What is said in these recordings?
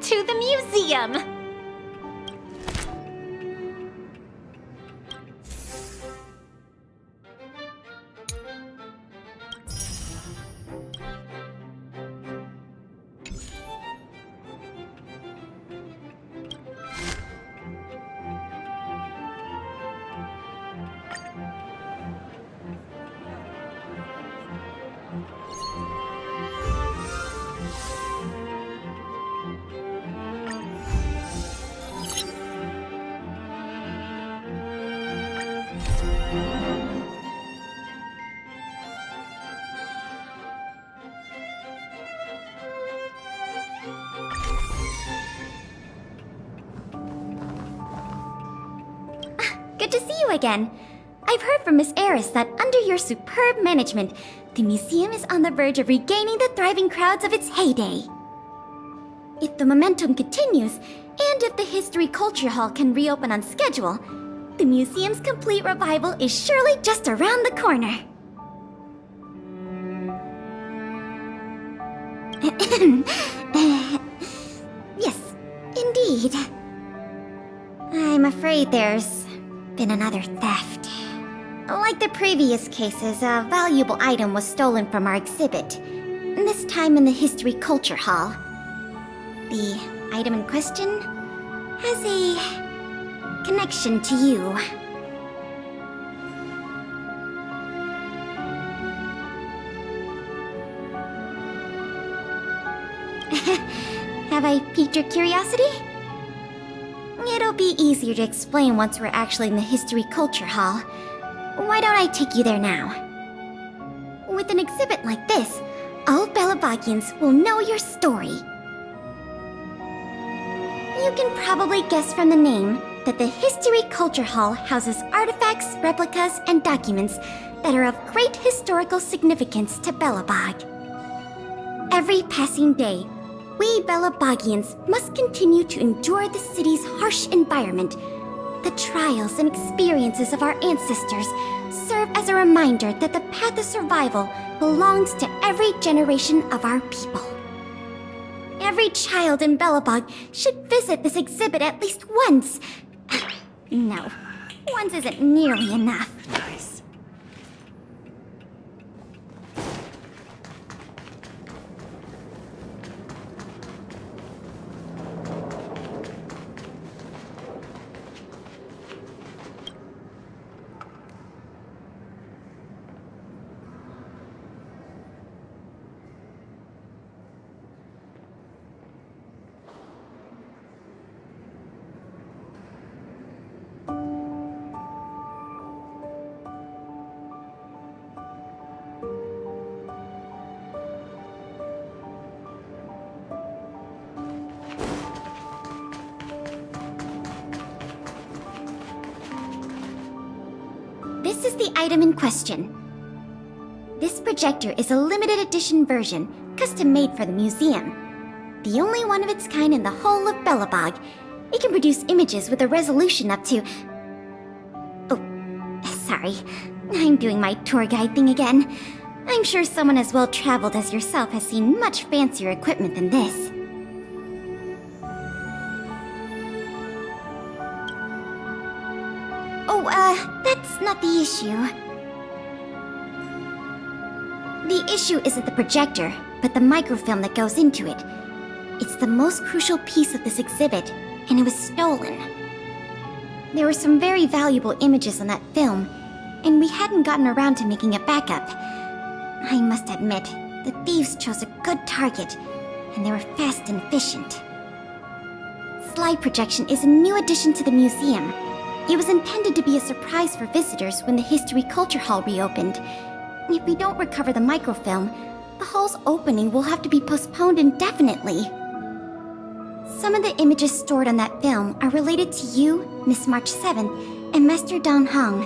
to the museum! Good to see you again. I've heard from Miss Eris that under your superb management, the museum is on the verge of regaining the thriving crowds of its heyday. If the momentum continues, and if the History Culture Hall can reopen on schedule, the museum's complete revival is surely just around the corner. Yes, indeed. I'm afraid there's been another theft. Like the previous cases, a valuable item was stolen from our exhibit, this time in the History Culture Hall. The item in question has a connection to you. Have I piqued your curiosity? It'll be easier to explain once we're actually in the History Culture Hall. Why don't I take you there now? With an exhibit like this, all Belabagians will know your story. You can probably guess from the name that the History Culture Hall houses artifacts, replicas, and documents that are of great historical significance to Belobog. Every passing day, we Belabagians must continue to endure the city's harsh environment. The trials and experiences of our ancestors serve as a reminder that the path of survival belongs to every generation of our people. Every child in Belobog should visit this exhibit at least once. No, once isn't nearly enough. Nice. This is the item in question. This projector is a limited edition version, custom made for the museum. The only one of its kind in the whole of Belobog. It can produce images with a resolution up to... Oh, sorry. I'm doing my tour guide thing again. I'm sure someone as well-traveled as yourself has seen much fancier equipment than this. That's not the issue. The issue isn't the projector, but the microfilm that goes into it. It's the most crucial piece of this exhibit, and it was stolen. There were some very valuable images on that film, and we hadn't gotten around to making a backup. I must admit, the thieves chose a good target, and they were fast and efficient. Slide projection is a new addition to the museum. It was intended to be a surprise for visitors when the History Culture Hall reopened. If we don't recover the microfilm, the hall's opening will have to be postponed indefinitely. Some of the images stored on that film are related to you, Miss March 7th, and Master Don Hong.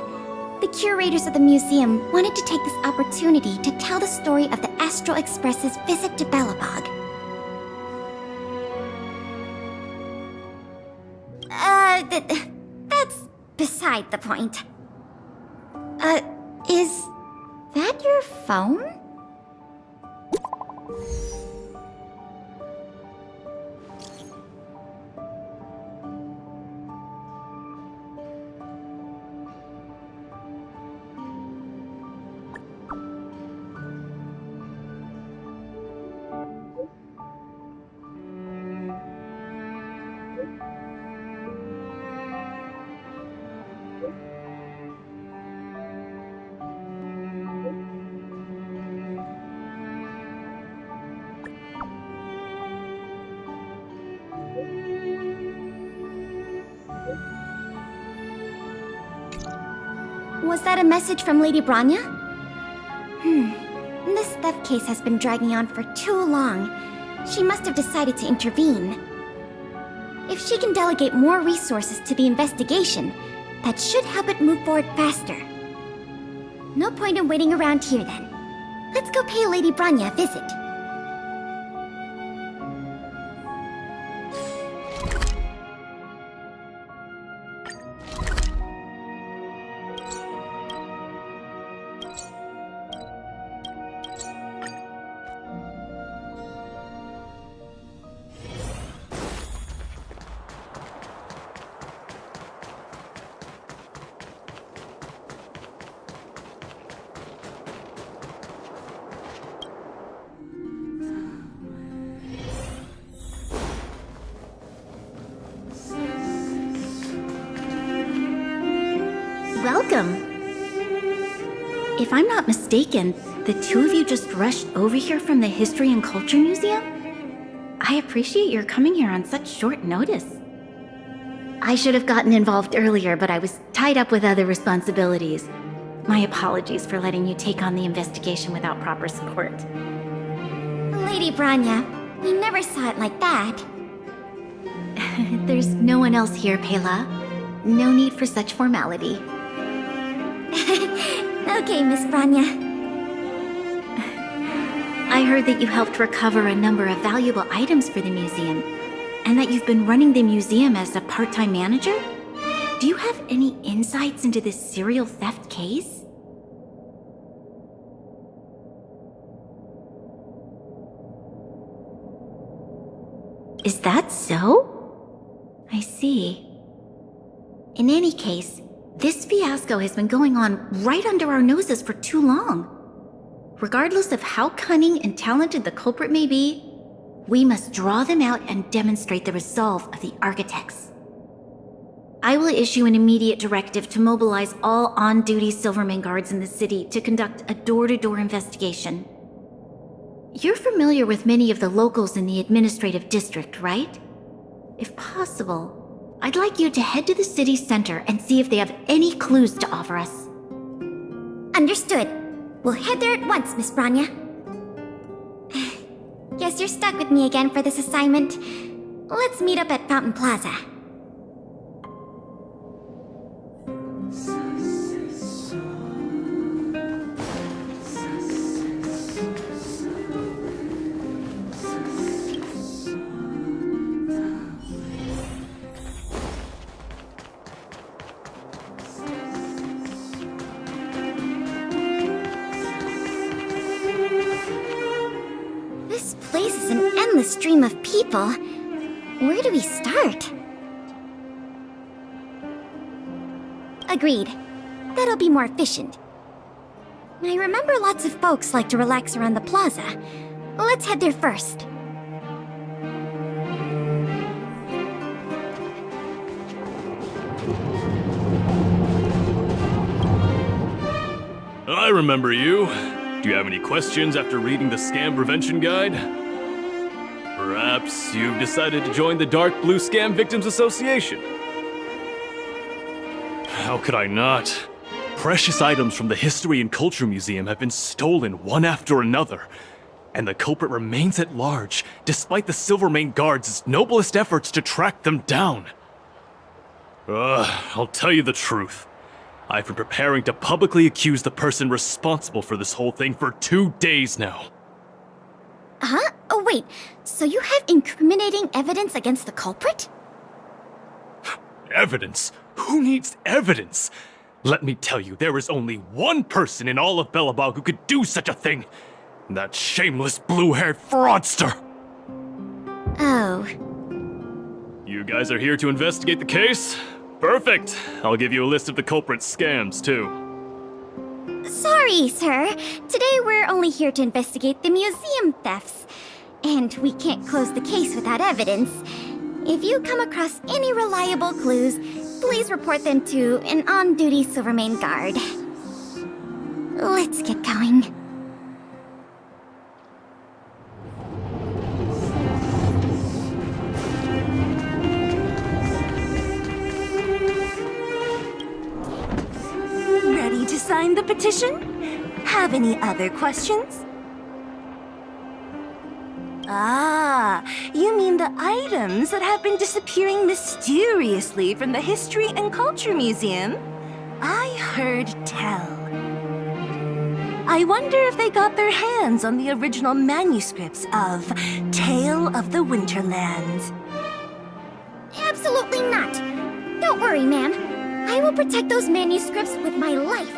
The curators of the museum wanted to take this opportunity to tell the story of the Astral Express's visit to Belobog. That's beside the point. Is that your phone? Was that a message from Lady Branya? This theft case has been dragging on for too long. She must have decided to intervene. If she can delegate more resources to the investigation, that should help it move forward faster. No point in waiting around here then. Let's go pay Lady Branya a visit. Welcome. If I'm not mistaken, the two of you just rushed over here from the History and Culture Museum? I appreciate your coming here on such short notice. I should have gotten involved earlier, but I was tied up with other responsibilities. My apologies for letting you take on the investigation without proper support. Lady Branya, we never saw it like that. There's no one else here, Pela. No need for such formality. Okay, Miss Branya. I heard that you helped recover a number of valuable items for the museum, and that you've been running the museum as a part-time manager? Do you have any insights into this serial theft case? Is that so? I see. In any case, this fiasco has been going on right under our noses for too long. Regardless of how cunning and talented the culprit may be, we must draw them out and demonstrate the resolve of the architects. I will issue an immediate directive to mobilize all on-duty Silvermane guards in the city to conduct a door-to-door investigation. You're familiar with many of the locals in the administrative district, right? If possible, I'd like you to head to the city center and see if they have any clues to offer us. Understood. We'll head there at once, Miss Branya. Guess you're stuck with me again for this assignment. Let's meet up at Fountain Plaza. This place is an endless stream of people. Where do we start? Agreed. That'll be more efficient. I remember lots of folks like to relax around the plaza. Let's head there first. I remember you. Do you have any questions after reading the Scam Prevention Guide? Perhaps you've decided to join the Dark Blue Scam Victims Association? How could I not? Precious items from the History and Culture Museum have been stolen one after another, and the culprit remains at large, despite the Silvermane Guards' noblest efforts to track them down. I'll tell you the truth. I've been preparing to publicly accuse the person responsible for this whole thing for 2 days now. Huh? Oh wait, so you have incriminating evidence against the culprit? Evidence? Who needs evidence? Let me tell you, there is only one person in all of Belobog who could do such a thing. That shameless blue-haired fraudster! Oh. You guys are here to investigate the case? Perfect! I'll give you a list of the culprit's scams, too. Sorry, sir. Today we're only here to investigate the museum thefts. And we can't close the case without evidence. If you come across any reliable clues, please report them to an on-duty Silvermane guard. Let's get going. competition? Have any other questions? Ah, you mean the items that have been disappearing mysteriously from the History and Culture Museum? I heard tell. I wonder if they got their hands on the original manuscripts of Tale of the Winterlands. Absolutely not. Don't worry, ma'am. I will protect those manuscripts with my life.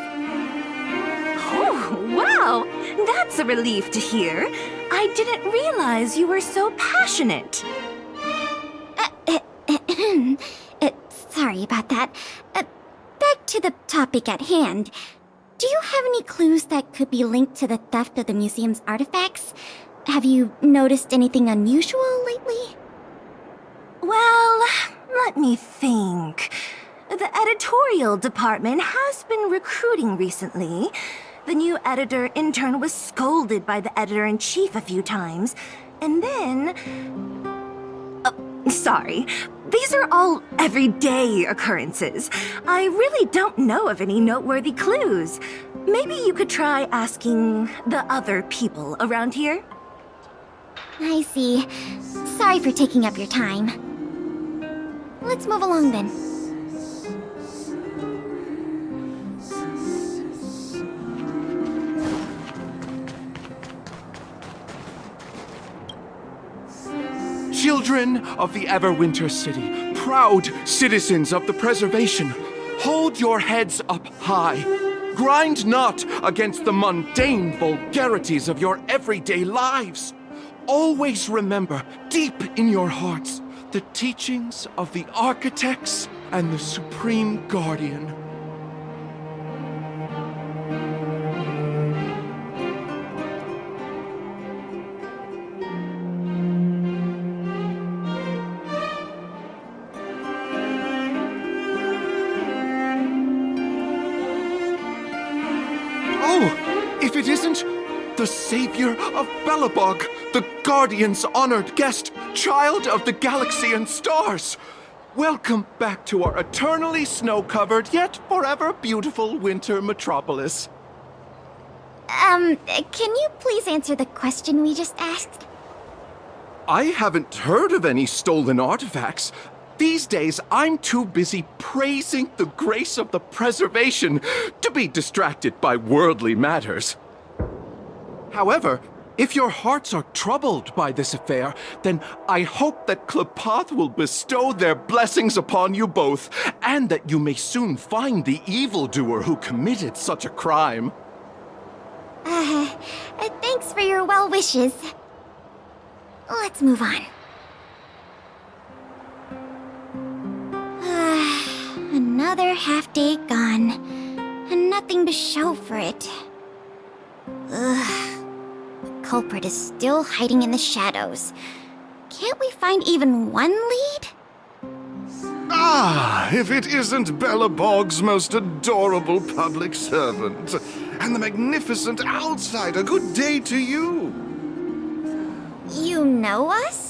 Oh, wow! That's a relief to hear. I didn't realize you were so passionate. Sorry about that. Back to the topic at hand. Do you have any clues that could be linked to the theft of the museum's artifacts? Have you noticed anything unusual lately? Well, let me think. The editorial department has been recruiting recently. The new editor intern was scolded by the editor-in-chief a few times, and then... sorry. These are all everyday occurrences. I really don't know of any noteworthy clues. Maybe you could try asking the other people around here? I see. Sorry for taking up your time. Let's move along then. Children of the Everwinter City, proud citizens of the preservation, hold your heads up high. Grind not against the mundane vulgarities of your everyday lives. Always remember, deep in your hearts, the teachings of the architects and the Supreme Guardian. If it isn't the savior of Belobog, the Guardian's honored guest, child of the galaxy and stars. Welcome back to our eternally snow-covered yet forever beautiful winter metropolis. Can you please answer the question we just asked? I haven't heard of any stolen artifacts. These days, I'm too busy praising the grace of the preservation to be distracted by worldly matters. However, if your hearts are troubled by this affair, then I hope that Klepoth will bestow their blessings upon you both, and that you may soon find the evildoer who committed such a crime. Thanks for your well wishes. Let's move on. Another half-day gone, and nothing to show for it. Ugh. The culprit is still hiding in the shadows. Can't we find even one lead? Ah, if it isn't Belobog's most adorable public servant, and the magnificent outsider, good day to you. You know us?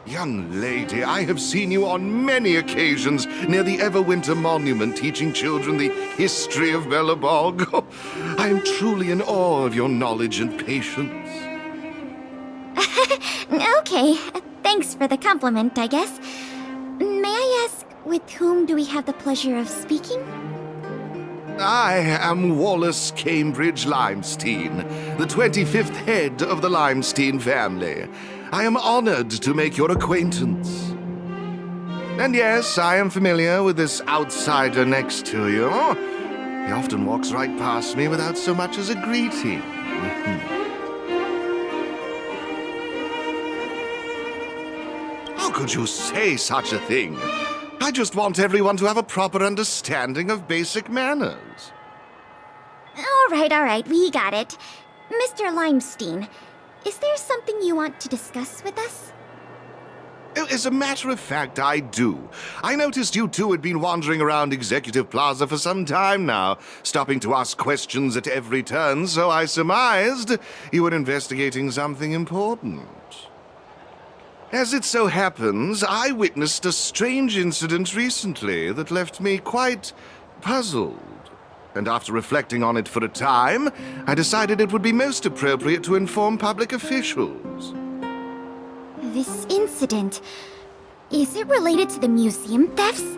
Young lady, I have seen you on many occasions near the Everwinter Monument teaching children the history of Belobog. I am truly in awe of your knowledge and patience. Okay, thanks for the compliment, I guess. May I ask, with whom do we have the pleasure of speaking? I am Wallace Cambridge Limestein, the 25th head of the Limestein family. I am honored to make your acquaintance. And yes, I am familiar with this outsider next to you. He often walks right past me without so much as a greeting. How could you say such a thing? I just want everyone to have a proper understanding of basic manners. All right, we got it. Mr. Limestein, is there something you want to discuss with us? As a matter of fact, I do. I noticed you two had been wandering around Executive Plaza for some time now, stopping to ask questions at every turn, so I surmised you were investigating something important. As it so happens, I witnessed a strange incident recently that left me quite puzzled. and after reflecting on it for a time, I decided it would be most appropriate to inform public officials. This incident, is it related to the museum thefts?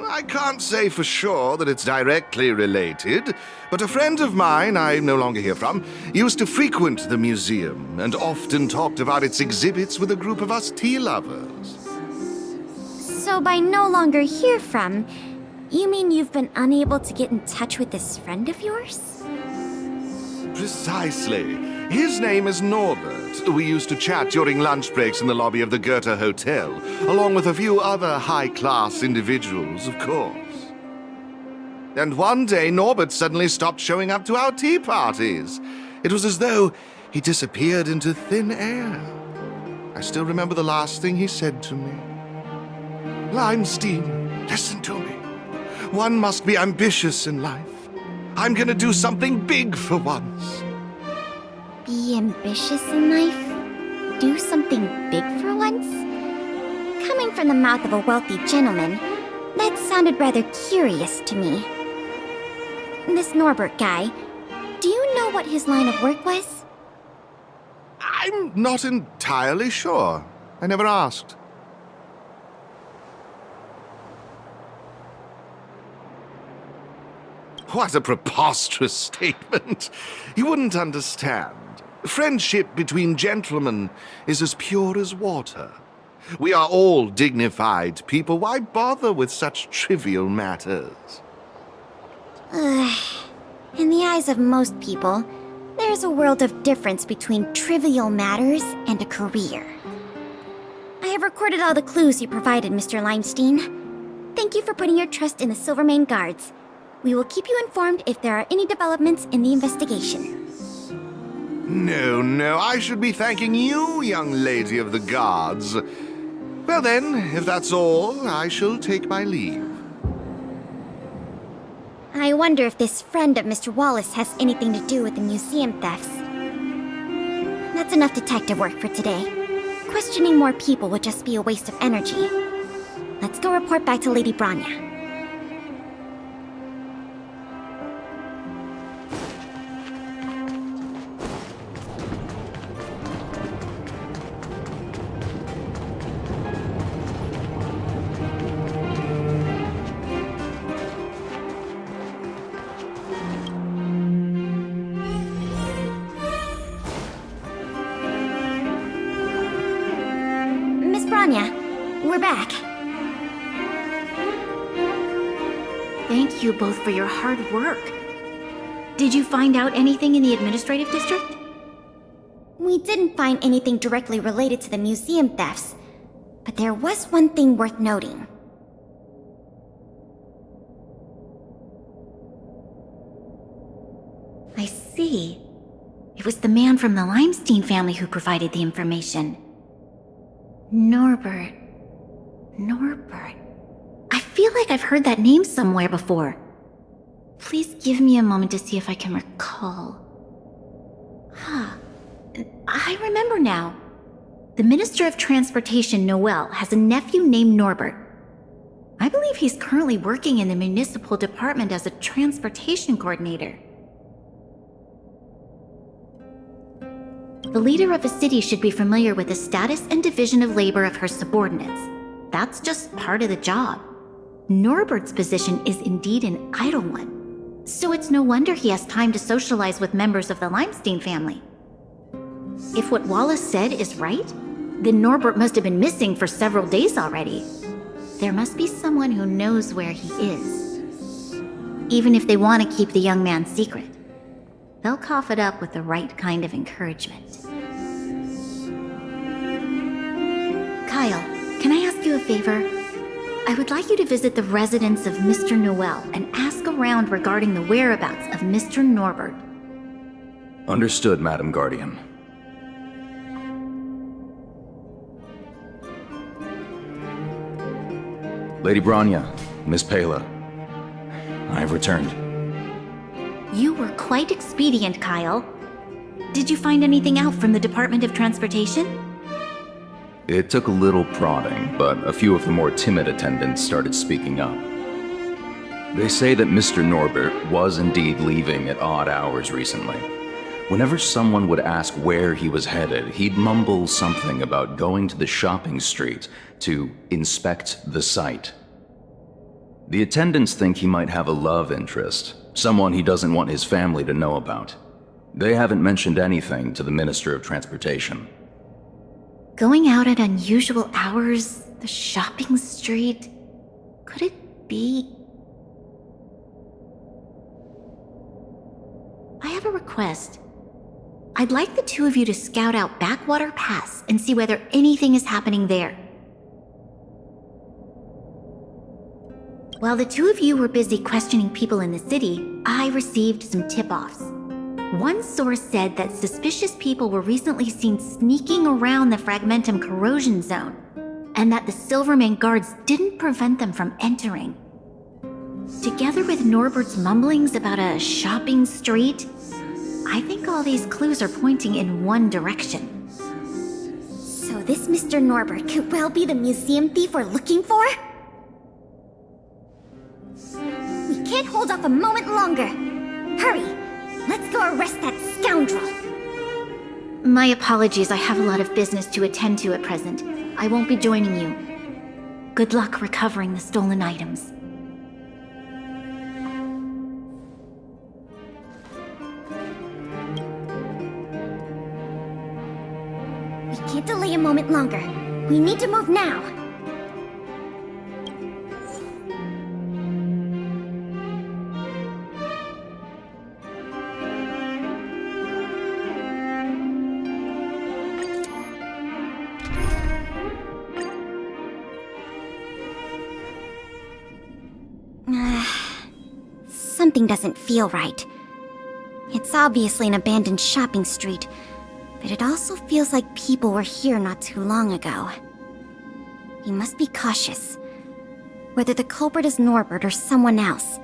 I can't say for sure that it's directly related, but a friend of mine I no longer hear from used to frequent the museum and often talked about its exhibits with a group of us tea lovers. So by no longer hear from, you mean you've been unable to get in touch with this friend of yours? Precisely. His name is Norbert. We used to chat during lunch breaks in the lobby of the Goethe Hotel, along with a few other high-class individuals, of course. And one day, Norbert suddenly stopped showing up to our tea parties. It was as though he disappeared into thin air. I still remember the last thing he said to me. Limestein, listen to me. One must be ambitious in life. I'm gonna do something big for once. Be ambitious in life? Do something big for once? Coming from the mouth of a wealthy gentleman, that sounded rather curious to me. This Norbert guy, do you know what his line of work was? I'm not entirely sure. I never asked. What a preposterous statement. You wouldn't understand. Friendship between gentlemen is as pure as water. We are all dignified people. Why bother with such trivial matters? In the eyes of most people, there's a world of difference between trivial matters and a career. I have recorded all the clues you provided, Mr. Limestein. Thank you for putting your trust in the Silvermane Guards. We will keep you informed if there are any developments in the investigation. No, I should be thanking you, young lady of the Guards. Well then, if that's all, I shall take my leave. I wonder if this friend of Mr. Wallace has anything to do with the museum thefts. That's enough detective work for today. Questioning more people would just be a waste of energy. Let's go report back to Lady Branya. We're back. Thank you both for your hard work. Did you find out anything in the administrative district? We didn't find anything directly related to the museum thefts, but there was one thing worth noting. I see. It was the man from the Limestein family who provided the information. Norbert. I feel like I've heard that name somewhere before. Please give me a moment to see if I can recall. I remember now. The Minister of Transportation, Noel, has a nephew named Norbert. I believe he's currently working in the municipal department as a transportation coordinator. The leader of a city should be familiar with the status and division of labor of her subordinates. That's just part of the job. Norbert's position is indeed an idle one, so it's no wonder he has time to socialize with members of the Limestein family. If what Wallace said is right, then Norbert must have been missing for several days already. There must be someone who knows where he is. Even if they want to keep the young man secret, they'll cough it up with the right kind of encouragement. Kyle, can I ask you a favor? I would like you to visit the residence of Mr. Noel and ask around regarding the whereabouts of Mr. Norbert. Understood, Madam Guardian. Lady Branya, Miss Pela, I've returned. You were quite expedient, Kyle. Did you find anything out from the Department of Transportation? It took a little prodding, but a few of the more timid attendants started speaking up. They say that Mr. Norbert was indeed leaving at odd hours recently. Whenever someone would ask where he was headed, he'd mumble something about going to the shopping street to inspect the site. The attendants think he might have a love interest, someone he doesn't want his family to know about. They haven't mentioned anything to the Minister of Transportation. Going out at unusual hours, the shopping street. Could it be? I have a request. I'd like the two of you to scout out Backwater Pass and see whether anything is happening there. While the two of you were busy questioning people in the city, I received some tip-offs. One source said that suspicious people were recently seen sneaking around the Fragmentum corrosion zone, and that the Silvermane guards didn't prevent them from entering. Together with Norbert's mumblings about a shopping street, I think all these clues are pointing in one direction. So this Mr. Norbert could well be the museum thief we're looking for? We can't hold off a moment longer. Hurry! Let's go arrest that scoundrel! My apologies, I have a lot of business to attend to at present. I won't be joining you. Good luck recovering the stolen items. We can't delay a moment longer. We need to move now. Something doesn't feel right. It's obviously an abandoned shopping street, but it also feels like people were here not too long ago. We must be cautious. Whether the culprit is Norbert or someone else,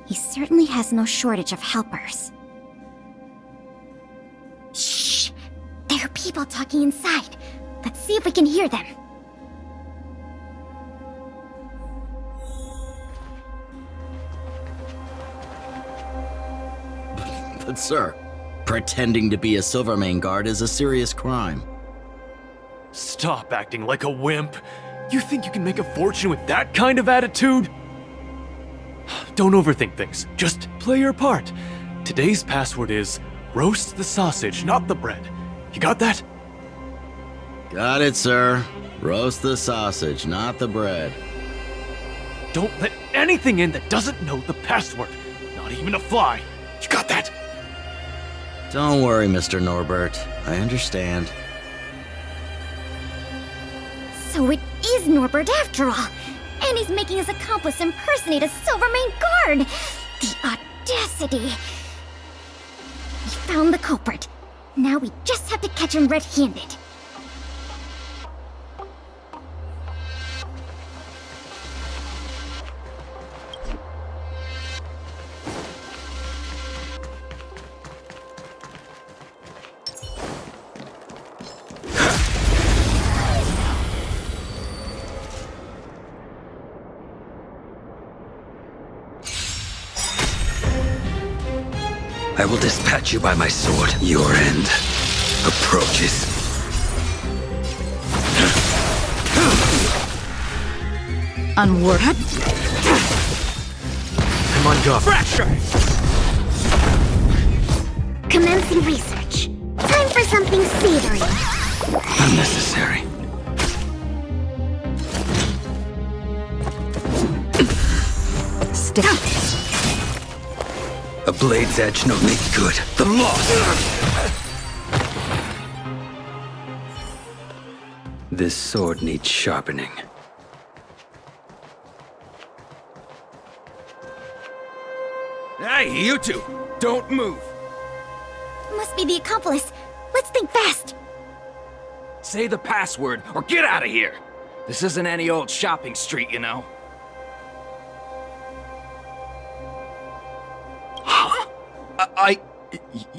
he certainly has no shortage of helpers. Shh! There are people talking inside. Let's see if we can hear them. But sir, pretending to be a Silvermane guard is a serious crime. Stop acting like a wimp. You think you can make a fortune with that kind of attitude? Don't overthink things. Just play your part. Today's password is roast the sausage, not the bread. You got that? Got it, sir. Roast the sausage, not the bread. Don't let anything in that doesn't know the password. Not even a fly. You got that? Don't worry, Mr. Norbert. I understand. So it is Norbert after all, and he's making his accomplice impersonate a Silvermane guard! The audacity! We found the culprit. Now we just have to catch him red-handed. I will dispatch you by my sword. Your end approaches. Onward. I'm on guard. Commencing research. Time for something savory. Unnecessary. Stick. A blade's edge no make good. The loss! This sword needs sharpening. Hey, you two! Don't move! Must be the accomplice. Let's think fast. Say the password, or get out of here! This isn't any old shopping street, you know.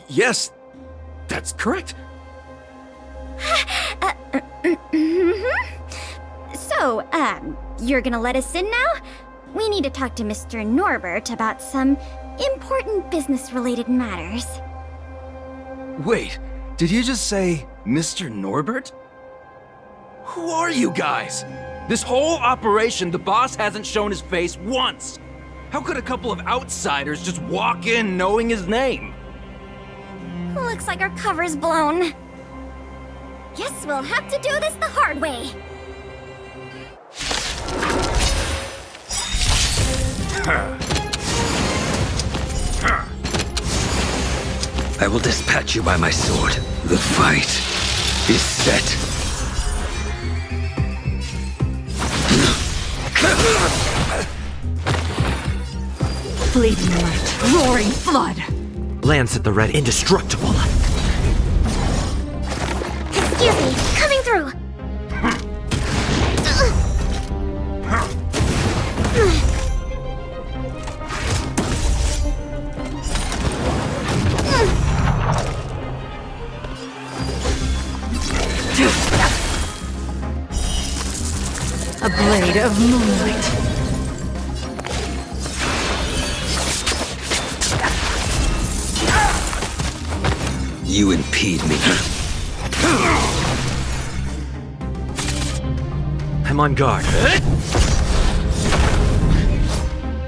Yes, that's correct. So, you're gonna let us in now? We need to talk to Mr. Norbert about some important business-related matters. Wait, did you just say Mr. Norbert? Who are you guys? This whole operation, the boss hasn't shown his face once. How could a couple of outsiders just walk in knowing his name? Looks like our cover's blown. Guess we'll have to do this the hard way. I will dispatch you by my sword. The fight is set. Fleeting light, roaring flood. Lance at the red, indestructible. Excuse me, coming through. A blade of moonlight. You impede me. I'm on guard.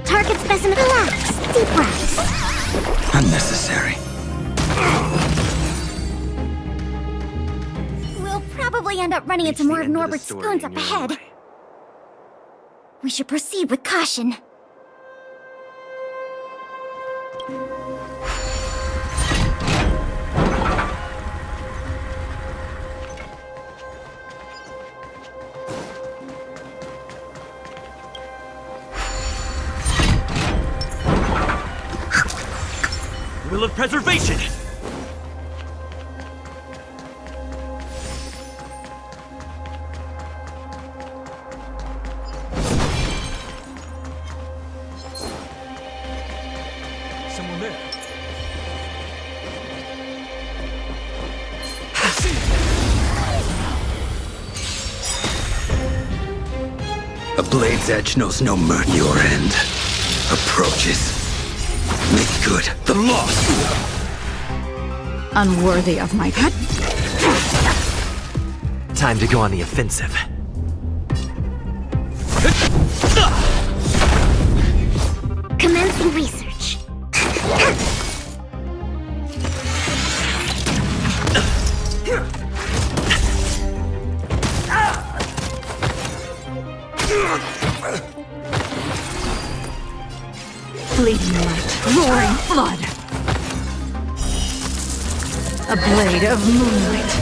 Target specimen. Relax. Deep breaths. Unnecessary. We'll probably end up running into more of Norbert's spoons up ahead. We should proceed with caution. Will of preservation! Someone there. A blade's edge knows no mercy. Your end approaches. Make good the loss. Unworthy of my pet. Time to go on the offensive. Commencing research. Fleeting light, roaring flood. A blade of moonlight.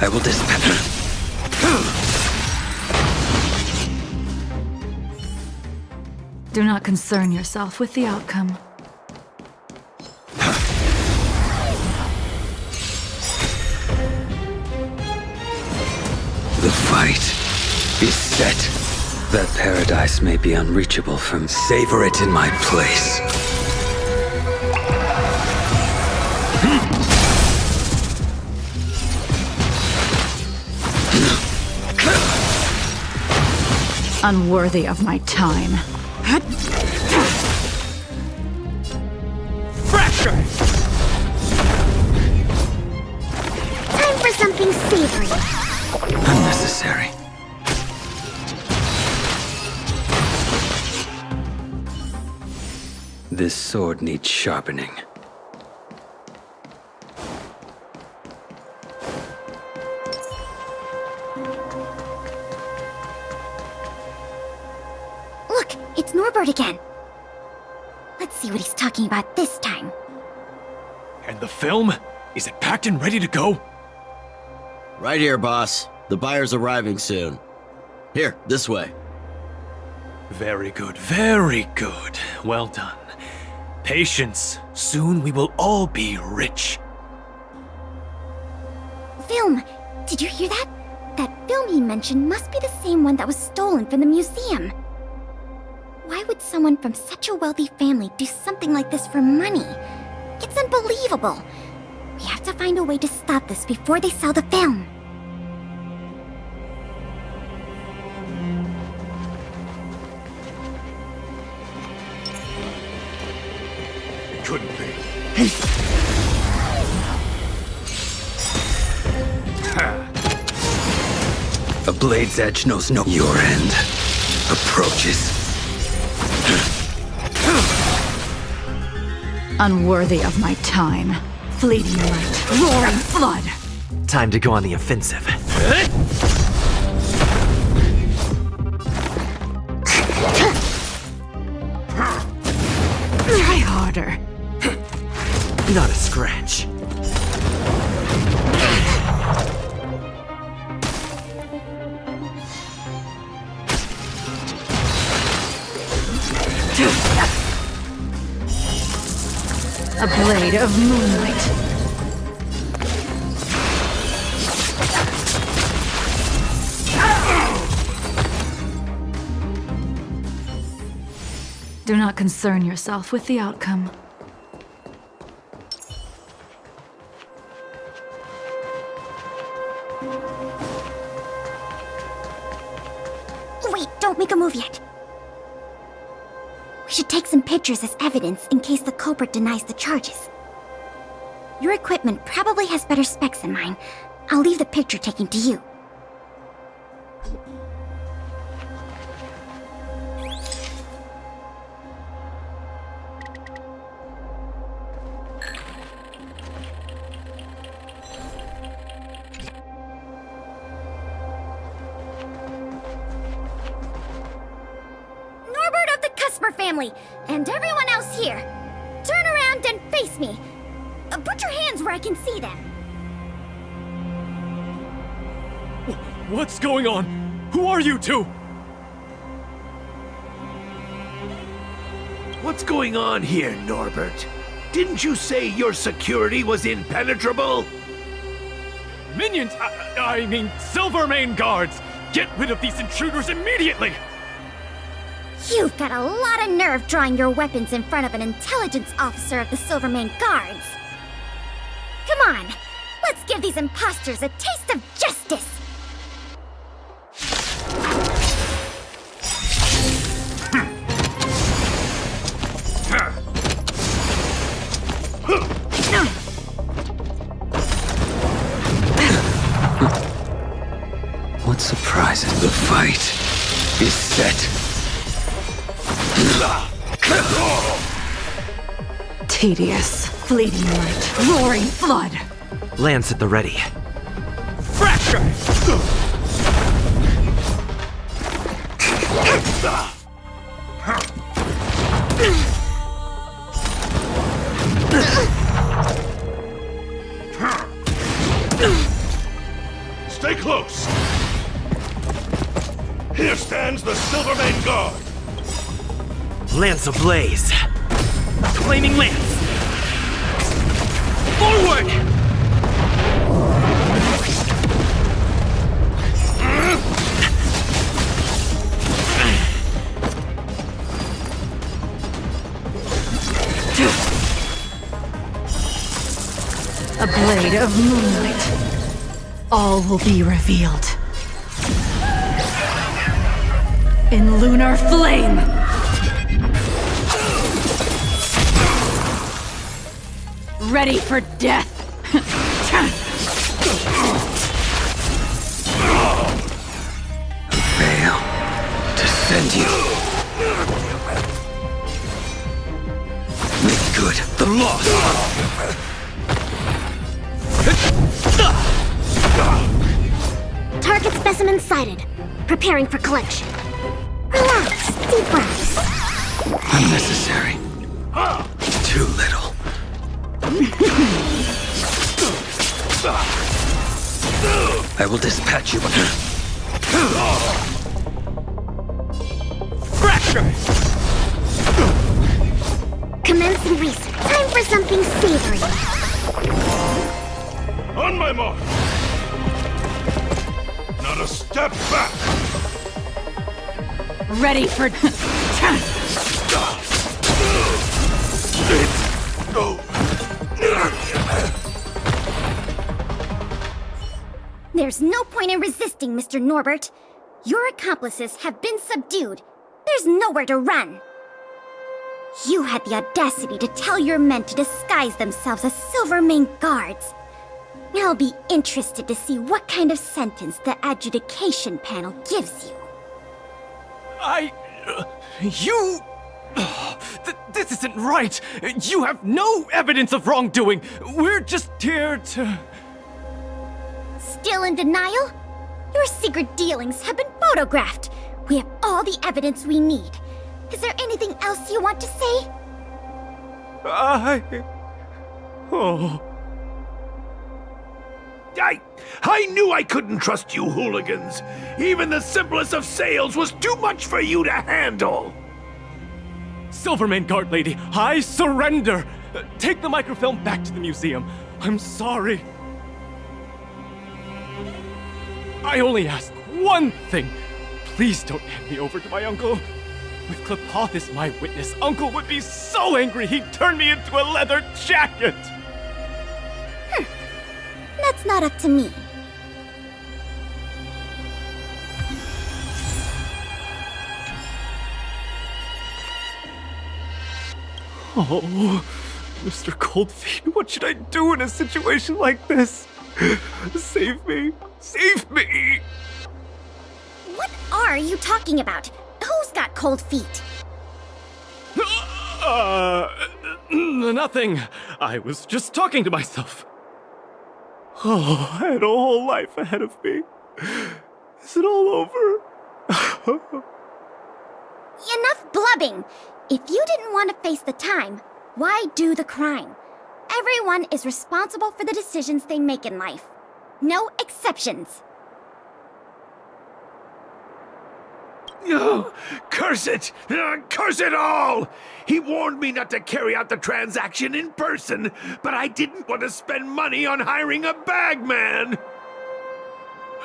I will dispatch. Do not concern yourself with the outcome. The fight is set. That paradise may be unreachable from. Savor it in my place. Unworthy of my time. Fracture! Time for something savory. Unnecessary. This sword needs sharpening. Look, it's Norbert again. Let's see what he's talking about this time. And the film? Is it packed and ready to go? Right here, boss. The buyer's arriving soon. Here, this way. Very good, very good. Well done. Patience. Soon we will all be rich. Film! Did you hear that? That film he mentioned must be the same one that was stolen from the museum. Why would someone from such a wealthy family do something like this for money? It's unbelievable. We have to find a way to stop this before they sell the film. couldn't be. A blade's edge knows no your end approaches. Unworthy of my time. Fleeting light, roaring flood. Time to go on the offensive. Try harder. Not a scratch. A blade of moonlight. Do not concern yourself with the outcome. Wait, don't make a move yet. We should take some pictures as evidence in case the culprit denies the charges. Your equipment probably has better specs than mine. I'll leave the picture taking to you. Norbert of the Cusper family, and everyone else here, turn around and face me. Put your hands where I can see them. What's going on? Who are you two? What's going on here, Norbert? Didn't you say your security was impenetrable? Minions! I mean, Silvermane guards! Get rid of these intruders immediately! You've got a lot of nerve drawing your weapons in front of an intelligence officer of the Silvermane Guards. Come on, let's give these imposters a taste of justice! What surprises the fight is set. Tedious, fleeting light, roaring flood. Lance at the ready. Fracture! Stay close. Here stands the Silvermane Guard. Lance ablaze. Flaming lance! Forward! A blade of moonlight. All will be revealed. In lunar flame! Ready for death! Fail to send you. Make good the loss. Target specimen sighted. Preparing for collection. Relax, deep breaths. Unnecessary. Too little. I will dispatch you. Fracture! Commencing research. Time for something savory. On my mark. Not a step back. Ready for... There's no point in resisting, Mr. Norbert. Your accomplices have been subdued. There's nowhere to run. You had the audacity to tell your men to disguise themselves as Silvermane guards. I'll be interested to see what kind of sentence the adjudication panel gives you. This isn't right! You have no evidence of wrongdoing! We're just here to... Still in denial? Your secret dealings have been photographed. We have all the evidence we need. Is there anything else you want to say? I knew I couldn't trust you hooligans. Even the simplest of sales was too much for you to handle. Silvermane Guard Lady, I surrender! Take the microfilm back to the museum. I'm sorry. I only ask one thing. Please don't hand me over to my uncle. With Klepoth as my witness, Uncle would be so angry he'd turn me into a leather jacket! That's not up to me. Oh, Mr. Coldfeet, what should I do in a situation like this? Save me! Save me! What are you talking about? Who's got cold feet? Nothing. I was just talking to myself. Oh, I had a whole life ahead of me. Is it all over? Enough blubbing! If you didn't want to face the time, why do the crime? Everyone is responsible for the decisions they make in life. No exceptions. Curse it! Curse it all! He warned me not to carry out the transaction in person, but I didn't want to spend money on hiring a bagman!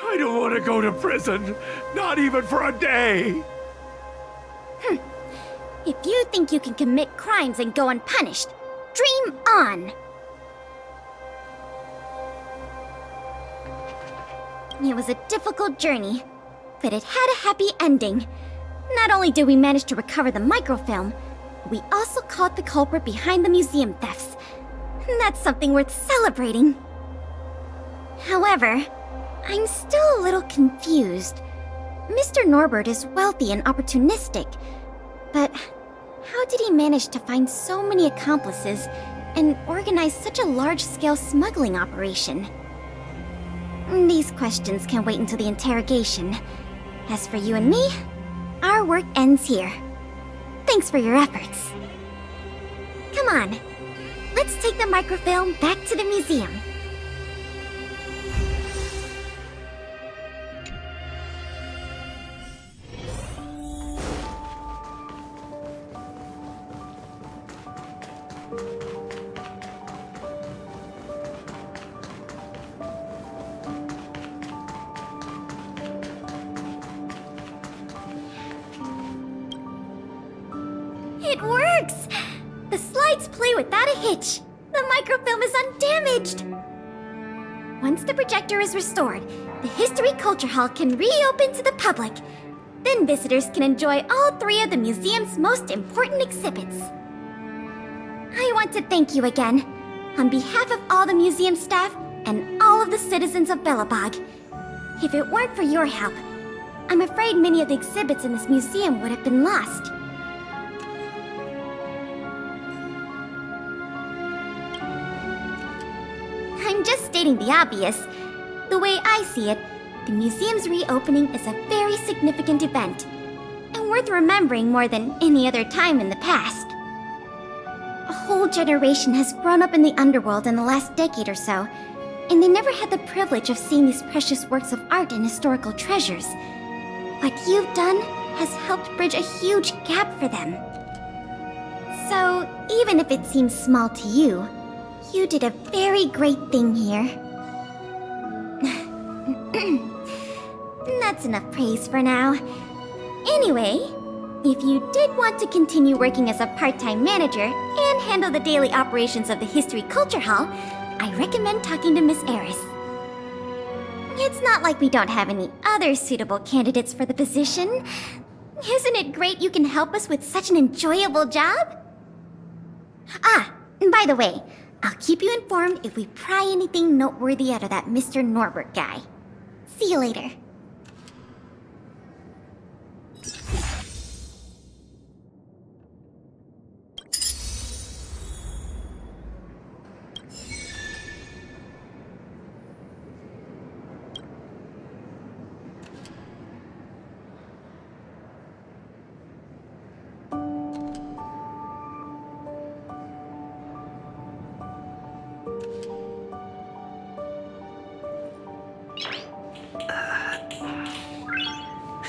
I don't want to go to prison, not even for a day! If you think you can commit crimes and go unpunished, dream on! It was a difficult journey, but it had a happy ending. Not only did we manage to recover the microfilm, we also caught the culprit behind the museum thefts. That's something worth celebrating. However, I'm still a little confused. Mr. Norbert is wealthy and opportunistic, but how did he manage to find so many accomplices and organize such a large-scale smuggling operation? These questions can wait until the interrogation. As for you and me, our work ends here. Thanks for your efforts. Come on, let's take the microfilm back to the museum. It works! The slides play without a hitch. The microfilm is undamaged. Once the projector is restored, the History Culture Hall can reopen to the public. Then visitors can enjoy all three of the museum's most important exhibits. I want to thank you again, on behalf of all the museum staff and all of the citizens of Belobog. If it weren't for your help, I'm afraid many of the exhibits in this museum would have been lost. I'm just stating the obvious. The way I see it, the museum's reopening is a very significant event, and worth remembering more than any other time in the past. A whole generation has grown up in the underworld in the last decade or so, and they never had the privilege of seeing these precious works of art and historical treasures. What you've done has helped bridge a huge gap for them. So, even if it seems small to you, you did a very great thing here. That's enough praise for now. Anyway, if you did want to continue working as a part-time manager and handle the daily operations of the History Culture Hall, I recommend talking to Miss Eris. It's not like we don't have any other suitable candidates for the position. Isn't it great you can help us with such an enjoyable job? And by the way, I'll keep you informed if we pry anything noteworthy out of that Mr. Norbert guy. See you later.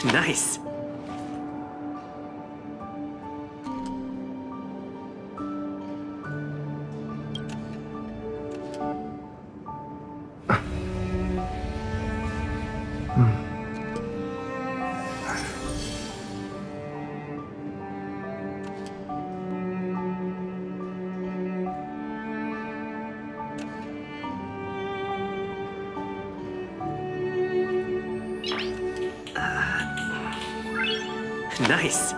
Nice. Nice.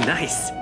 Nice.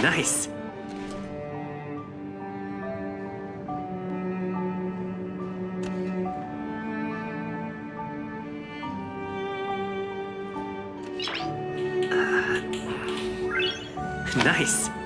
Nice. Nice.